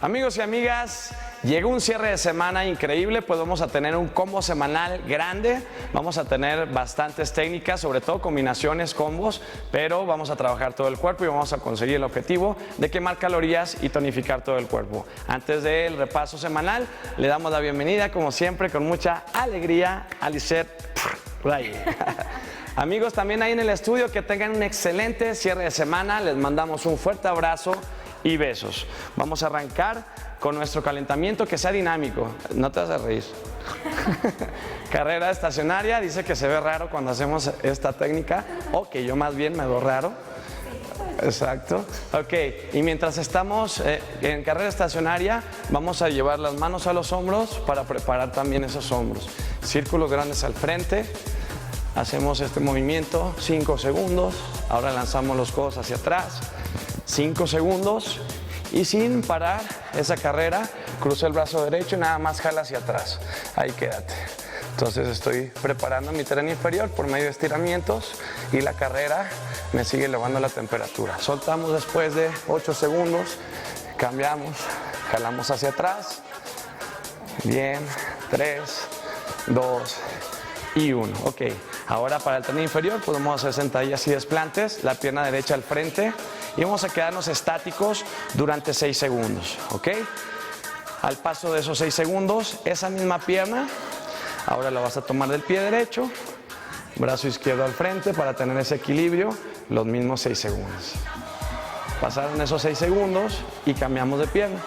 Amigos y amigas, llegó un cierre de semana increíble, pues vamos a tener un combo semanal grande, vamos a tener bastantes técnicas, sobre todo combinaciones, combos, pero vamos a trabajar todo el cuerpo y vamos a conseguir el objetivo de quemar calorías y tonificar todo el cuerpo. Antes del repaso semanal, le damos la bienvenida, como siempre, con mucha alegría a Lisette Raye. Amigos, también ahí en el estudio, que tengan un excelente cierre de semana, les mandamos un fuerte abrazo y besos. Vamos a arrancar con nuestro calentamiento, que sea dinámico. No te vas a reír. Carrera estacionaria, dice que se ve raro cuando hacemos esta técnica, o que yo más bien me veo raro. Exacto. Ok, y mientras estamos en carrera estacionaria, vamos a llevar las manos a los hombros para preparar también esos hombros. Círculos grandes al frente. Hacemos este movimiento, 5 segundos. Ahora lanzamos los codos hacia atrás. 5 segundos y sin parar esa carrera, cruza el brazo derecho y nada más jala hacia atrás. Ahí quédate. Entonces estoy preparando mi tren inferior por medio de estiramientos y la carrera me sigue elevando la temperatura. Soltamos después de 8 segundos, cambiamos, jalamos hacia atrás. Bien, 3, 2 y 1. Ok, ahora para el tren inferior podemos hacer sentadillas y desplantes, la pierna derecha al frente. Y vamos a quedarnos estáticos durante 6 segundos, ¿ok? Al paso de esos 6 segundos, esa misma pierna, ahora la vas a tomar del pie derecho, brazo izquierdo al frente para tener ese equilibrio, los mismos 6 segundos. Pasaron esos 6 segundos y cambiamos de pierna.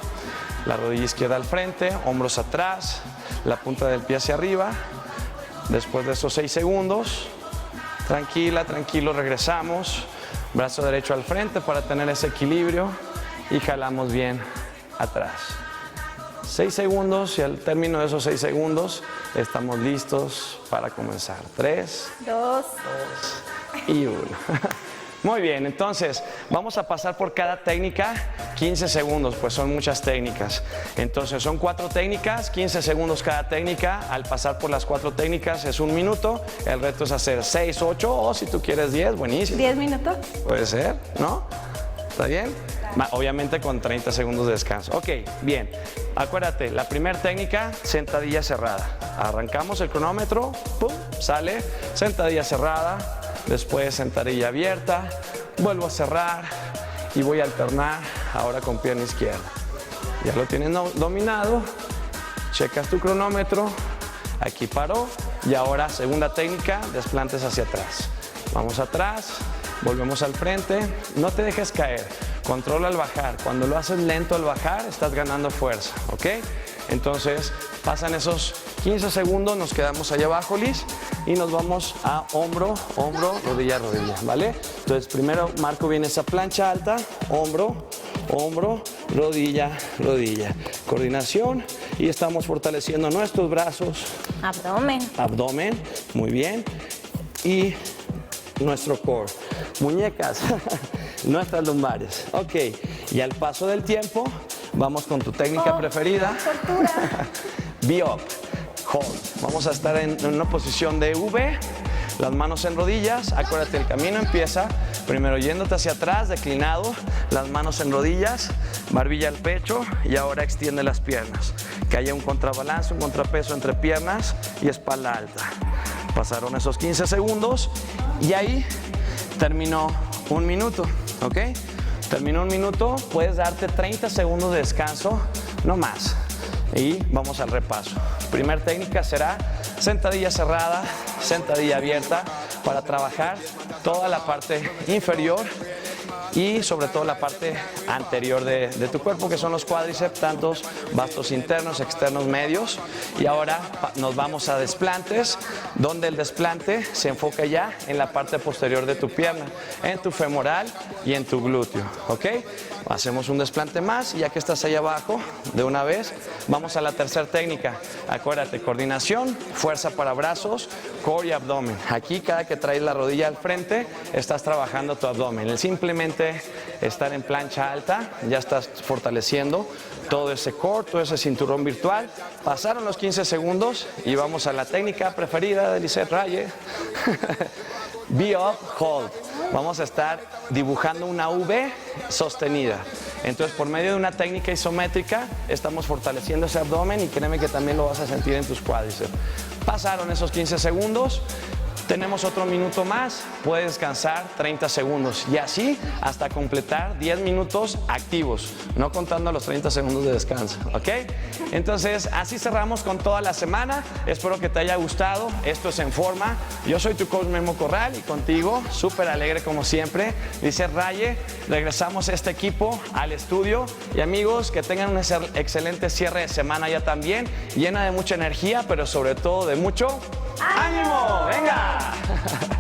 La rodilla izquierda al frente, hombros atrás, la punta del pie hacia arriba. Después de esos 6 segundos, tranquila, tranquilo, regresamos. Brazo derecho al frente para tener ese equilibrio y jalamos bien atrás. 6 segundos y al término de esos 6 segundos estamos listos para comenzar. 3, 2 y 1. Muy bien, entonces vamos a pasar por cada técnica 15 segundos, pues son muchas técnicas. Entonces son 4 técnicas, 15 segundos cada técnica. Al pasar por las 4 técnicas es 1 minuto. El reto es hacer 6, 8 o si tú quieres 10, buenísimo. 10 minutos. Puede ser, ¿no? ¿Está bien? Obviamente con 30 segundos de descanso. Ok, bien. Acuérdate, la primera técnica, sentadilla cerrada. Arrancamos el cronómetro, pum, sale, sentadilla cerrada. Después sentadilla abierta, vuelvo a cerrar y voy a alternar ahora con pierna izquierda. Ya lo tienes dominado, checas tu cronómetro, aquí paró y ahora segunda técnica, desplantes hacia atrás. Vamos atrás, volvemos al frente, no te dejes caer, controla al bajar. Cuando lo haces lento al bajar, estás ganando fuerza, ¿ok? Entonces pasan esos 15 segundos, nos quedamos allá abajo, Liz, y nos vamos a hombro, hombro, rodilla, rodilla, ¿vale? Entonces primero marco bien esa plancha alta, hombro, hombro, rodilla, rodilla. Coordinación y estamos fortaleciendo nuestros brazos. Abdomen. Abdomen, muy bien. Y nuestro core. Muñecas, nuestras lumbares. Ok, y al paso del tiempo, vamos con tu técnica preferida. V-up. Hold. Vamos a estar en una posición de V, las manos en rodillas. Acuérdate, el camino empieza primero yéndote hacia atrás, declinado, las manos en rodillas, barbilla al pecho y ahora extiende las piernas. Que haya un contrabalance, un contrapeso entre piernas y espalda alta. Pasaron esos 15 segundos y ahí terminó 1 minuto, ¿ok? Terminó 1 minuto, puedes darte 30 segundos de descanso, no más. Y vamos al repaso. Primer técnica será sentadilla cerrada, sentadilla abierta para trabajar toda la parte inferior y sobre todo la parte anterior de tu cuerpo, que son los cuádriceps, tantos bastos internos, externos, medios. Y ahora nos vamos a desplantes, donde el desplante se enfoca ya en la parte posterior de tu pierna, en tu femoral y en tu glúteo, ¿ok? Hacemos un desplante más y ya que estás ahí abajo, de una vez, vamos a la tercera técnica. Acuérdate, coordinación, fuerza para brazos, core y abdomen. Aquí cada que traes la rodilla al frente, estás trabajando tu abdomen. El simplemente estar en plancha alta, ya estás fortaleciendo todo ese core, todo ese cinturón virtual. Pasaron los 15 segundos y vamos a la técnica preferida de Lisette Raye. V-up, hold. Vamos a estar dibujando una V sostenida. Entonces, por medio de una técnica isométrica, estamos fortaleciendo ese abdomen y créeme que también lo vas a sentir en tus cuádriceps. Pasaron esos 15 segundos. Tenemos otro minuto más, puedes descansar 30 segundos y así hasta completar 10 minutos activos, no contando los 30 segundos de descanso, ¿ok? Entonces, así cerramos con toda la semana. Espero que te haya gustado. Esto es En Forma. Yo soy tu coach Memo Corral y contigo, súper alegre como siempre. Dice Raye, regresamos este equipo al estudio y amigos, que tengan un excelente cierre de semana ya también, llena de mucha energía, pero sobre todo de mucho ¡ánimo! ¡Venga!